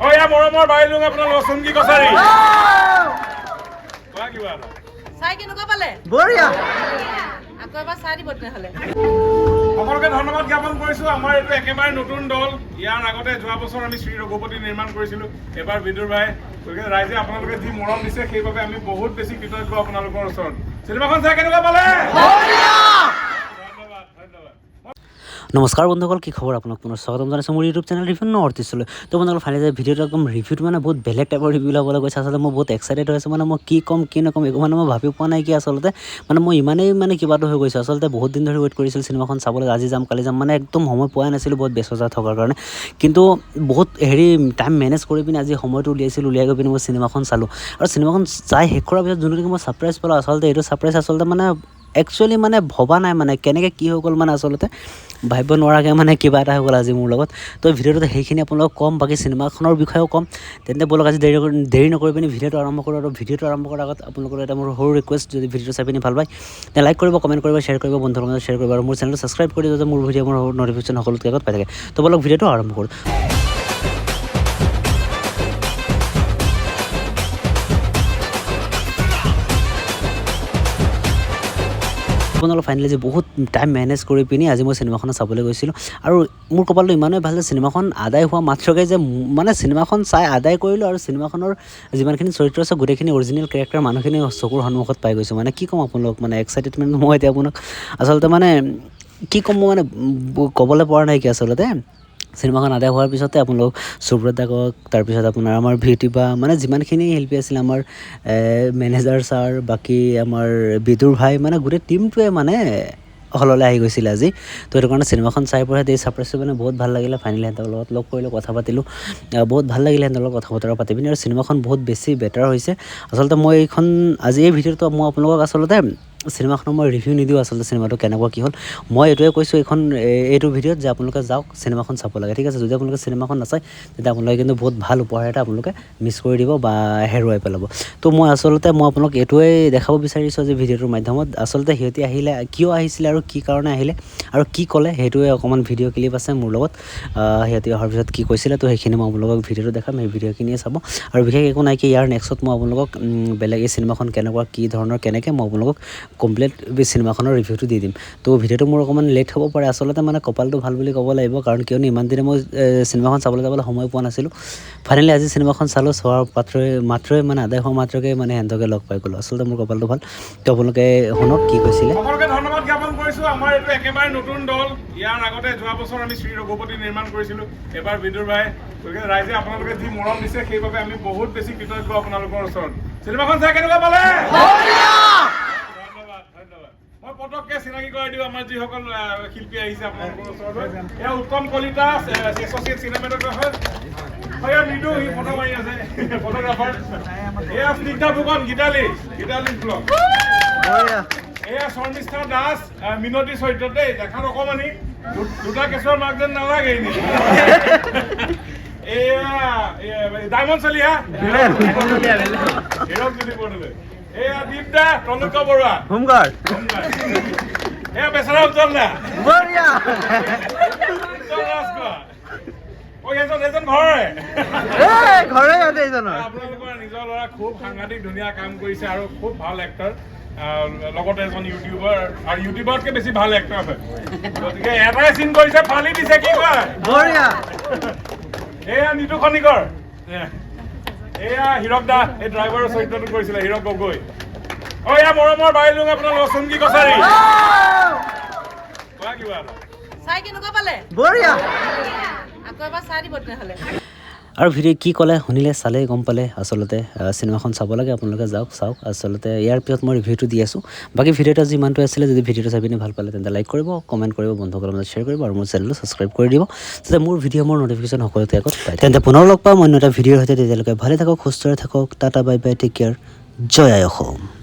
ও ইয়া মৰমৰ বাইলুং আপোনাৰ লচুংগি কছাৰী কোৱা কিবা চাই কেনেকুৱা পালে বঢ়িয়া আকৌ এবাৰ চাই দিব তেনেহ'লে সকলোকে ধন্যবাদ জ্ঞাপন কৰিছোঁ আমাৰ এইটো একেবাৰে নতুন দল ইয়াৰ আগতে যোৱা বছৰ আমি শ্ৰী ৰঘুপতি নিৰ্মাণ কৰিছিলোঁ এবাৰ বিদুৰ ভাই গতিকে ৰাইজে আপোনালোকে যি মৰম দিছে সেইবাবে আমি বহুত বেছি কৃতজ্ঞ আপোনালোকৰ ওচৰত চিনেমাখন চাই কেনেকুৱা পালে নমস্কাৰ বন্ধুসকল কি খবৰ আপোনাক পুনৰ স্বাগতম জনাইছোঁ মোৰ ইউটিউব চেনেল ৰিভিউ নৰ্থইষ্টলৈ তো বন্ধুসকল ফাইনেলি যে ভিডিঅ'টো একদম ৰিভিউটো মানে বহুত বেলেগ টাইপৰ ৰিভিউ ল'বলৈ গৈছে আচলতে মই বহুত এক্সাইটেড হৈ আছোঁ মানে মই কি ক'ম কি নক'ম একো মানে মই ভাবি পোৱা নাই কি আচলতে মানে মই ইমানেই মানে কিবাটো হৈ গৈছোঁ আচলতে বহুত দিন ধৰি ৱেইট কৰিছিলোঁ চিনেমাখন চাবলৈ আজি যাম কালি যাম মানে একদম সময় পোৱাই নাছিলোঁ বহুত ব্যস্ততা থকাৰ কাৰণে কিন্তু বহুত টাইম মেনেজ কৰি পিনে আজি সময়টো উলিয়াইছিলোঁ উলিয়াই গৈ পিনে মই চিনেমাখন চালোঁ আৰু চিনেমাখন চাই শেষ কৰাৰ পিছত যোনটো মই ছাৰপ্ৰাইজ পালোঁ আচলতে এইটো ছাৰপ্ৰাইজ আচলতে মানে একচুৱেলি মানে ভবা নাই মানে কেনেকৈ কি হৈ গ'ল মানে আচলতে ভাবিব নোৱাৰাকৈ মানে কিবা এটা হৈ গ'ল আজি মোৰ লগত তো ভিডিঅ'টোত সেইখিনি আপোনালোকক ক'ম বাকী চিনেমাখনৰ বিষয়েও ক'ম তেন্তে ব'লক আজি দেৰি নকৰি পিনি ভিডিঅ'টো আৰম্ভ কৰোঁ আৰু ভিডিঅ'টো আৰম্ভ কৰাৰ আগত আপোনালোকৰ এটা মোৰ সৰু ৰিকুৱেষ্ট যদি ভিডিঅ'টো চাই পিনি ভাল পায় তে লাইক কৰিব কমেণ্ট কৰিব শ্বেয়াৰ কৰিব বন্ধুৰ লগত শ্বেয়াৰ কৰিব আৰু মোৰ চেনেলটো ছাবস্ক্ৰাইব কৰি যাতে মোৰ ভিডিঅ' মোৰ ন'টিফিকেশ্যন সকলোতকৈ আগত পাই থাকে তো ব'লক ভিডিঅ'টো আৰম্ভ কৰোঁ আপোনালোক ফাইনেলি যে বহুত টাইম মেনেজ কৰি পিনি আজি মই চিনেমাখনত চাবলৈ গৈছিলোঁ আৰু মোৰ কপালটো ইমানেই ভাল যে চিনেমাখন আদায় হোৱা মাত্ৰকৈ যে মানে চিনেমাখন চাই আদায় কৰিলোঁ আৰু চিনেমাখনৰ যিমানখিনি চৰিত্ৰ আছে গোটেইখিনি অৰিজিনেল কেৰেক্টাৰ মানুহখিনি চকুৰ সন্মুখত পাই গৈছোঁ মানে কি ক'ম আপোনালোক মানে এক্সাইটেডমেণ্ট মই এতিয়া আপোনাক আচলতে মানে কি ক'ম মই মানে ক'বলৈ পৰা নাই কি আচলতে চিনেমাখন আদায় হোৱাৰ পিছতে আপোনালোক সুব্ৰত দাকক তাৰপিছত আপোনাৰ আমাৰ ভিউটি বা মানে যিমানখিনি শিল্পী আছিলে আমাৰ মেনেজাৰ ছাৰ বাকী আমাৰ বিদুৰ ভাই মানে গোটেই টীমটোৱে মানে হললৈ আহি গৈছিলে আজি তো সেইটো কাৰণে চিনেমাখন চাই পঢ়াই এই ছাৰপ্ৰাইজটো মানে বহুত ভাল লাগিলে ফাইনেলি সিহঁতৰ লগত লগ কৰিলোঁ কথা পাতিলোঁ বহুত ভাল লাগিলে সিহঁতৰ লগত কথা বতৰা পাতি পিনি আৰু চিনেমাখন বহুত বেছি বেটাৰ হৈছে আচলতে মই আজি এই ভিডিঅ'টো মই আপোনালোকক আচলতে চিনেমাখনৰ মই ৰিভিউ নিদিওঁ আচলতে চিনেমাটো কেনেকুৱা কি হ'ল মই এইটোৱে কৈছোঁ এইটো ভিডিঅ'ত যে আপোনালোকে যাওক চিনেমাখন চাব লাগে ঠিক আছে যদি আপোনালোকে চিনেমাখন নাচায় তেতিয়া আপোনালোকে কিন্তু বহুত ভাল উপহাৰ এটা আপোনালোকে মিছ কৰি দিব বা হেৰুৱাই পেলাব তো মই আপোনালোক এইটোৱে দেখাব বিচাৰিছোঁ যে ভিডিঅ'টোৰ মাধ্যমত আচলতে সিহঁতি আহিলে কিয় আহিছিলে আৰু কি কাৰণে আহিলে আৰু কি ক'লে সেইটোৱে অকণমান ভিডিঅ' ক্লিপ আছে মোৰ লগত সিহঁতি অহাৰ পিছত কি কৈছিলে তো সেইখিনি মই আপোনালোকক ভিডিঅ'টো দেখাম সেই ভিডিঅ'খিনিয়ে চাব আৰু বিশেষ একো নাই কি ইয়াৰ নেক্সট মই আপোনালোকক বেলেগ এই চিনেমাখন কেনেকুৱা কি ধৰণৰ কেনেকৈ মই আপোনালোকক কমপ্লিট চিনেমাখনৰ ৰিভিউটো দি দিম তো ভিডিঅ'টো মোৰ অকণমান লেট হ'ব পাৰে আচলতে মানে কপালটো ভাল বুলি ক'ব লাগিব কাৰণ কিয়নো ইমান দিনে মই চিনেমাখন চাবলৈ যাবলৈ সময় পোৱা নাছিলোঁ ফাইনেলি আজি চিনেমাখন চালোঁ চোৱাৰ মাত্ৰই মানে আদায় হোৱা মাত্ৰকে মানে সিহঁতকে লগ পাই গ'লোঁ আচলতে মোৰ কপালটো ভাল তো আপোনালোকে শুনক কি কৈছিলে সকলোকে ধন্যবাদ জ্ঞাপন কৰিছোঁ আমাৰ এইটো একেবাৰে নতুন দল ইয়াৰ আগতে যোৱা বছৰ আমি শ্ৰী ৰঘুপতি নিৰ্মাণ কৰিছিলোঁ এবাৰ বিদুৰ ভাই গতিকে ৰাইজে আপোনালোকে যি মৰম দিছে সেইবাবে আমি বহুত বেছি কৃতজ্ঞ আপোনালোকৰ ওচৰত চিনেমাখন চাই কেনেকুৱা পালে মই পটককৈ চিনাকি কৰাই দিওঁ আমাৰ যিসকল শিল্পী আহিছে আপোনালোকৰ ওচৰলৈ এয়া উত্তম কলিতা এছ'চিয়েট চিনেমেটোগ্ৰাফাৰ এয়া মৃদু সি ফটো মাৰি আছে ফটোগ্ৰাফাৰ এয়া স্নিগ্ধা ফুকন গীতালী ব্লগ এয়া শৰ্মিষ্ঠা দাস মিনতী চৰিত্ৰ দেই দেখাত অকণমানি দুটা কেঁচুৱাৰ মাক যেন নালাগে এনেই এয়া ডায়মণ্ড চলিহা হিৰক যদি পঢ়িলে এয়া দীপদা তনুকা বৰুৱা হোমগাৰ্ড এয়া বেচেৰা উজ্জ্বল দা বঢ়িয়া এজন ঘৰৰে আপোনালোকৰ নিজৰ ল'ৰা খুব সাংঘাতিক ধুনীয়া কাম কৰিছে আৰু খুব ভাল এক্টৰ লগতে এজন ইউটিউবাৰ আৰু ইউটিউবাৰতকৈ বেছি ভাল এক্টৰ হয় গতিকে এটাই চিন কৰিছে ফালি দিছে কি কয় বঢ়িয়া এয়া নিতু খনিকৰ এয়া হীৰক দা এই ড্ৰাইভাৰৰ চৰিত্ৰটো কৰিছিলে হীৰক গগৈ অ এয়া মৰমৰ বাইলুং আপোনাৰ লচুংগি কছাৰী কোৱা কিবা চাই কেনেকুৱা পালে বঢ়িয়া আকৌ এবাৰ চাই দিব তেনেহ'লে আৰু ভিডিঅ' কি ক'লে শুনিলে চালেই গম পালে আচলতে চিনেমাখন চাব লাগে আপোনালোকে চাওক আচলতে ইয়াৰ পিছত মই ৰিভিউটো দি আছোঁ বাকী ভিডিঅ'টো যিমানটো আছিলে যদি ভিডিঅ'টো চাই পিনি ভাল পালে তেন্তে লাইক কৰিব কমেণ্ট কৰিব বন্ধুসকলৰ মাজত শ্বেয়াৰ কৰিব আৰু মোৰ চেনেলটো ছাবস্ক্ৰাইব কৰি দিব যাতে মোৰ ভিডিঅ' মোৰ ন'টিফিকেশ্যন সকলোতে আগত পায় তেন্তে পুনৰ লগ পাম অন্য এটা ভিডিঅ'ৰ সৈতে তেতিয়ালৈকে ভালে থাকক সুস্থৰে থাকক tata bye bye take care জয় আই অসম।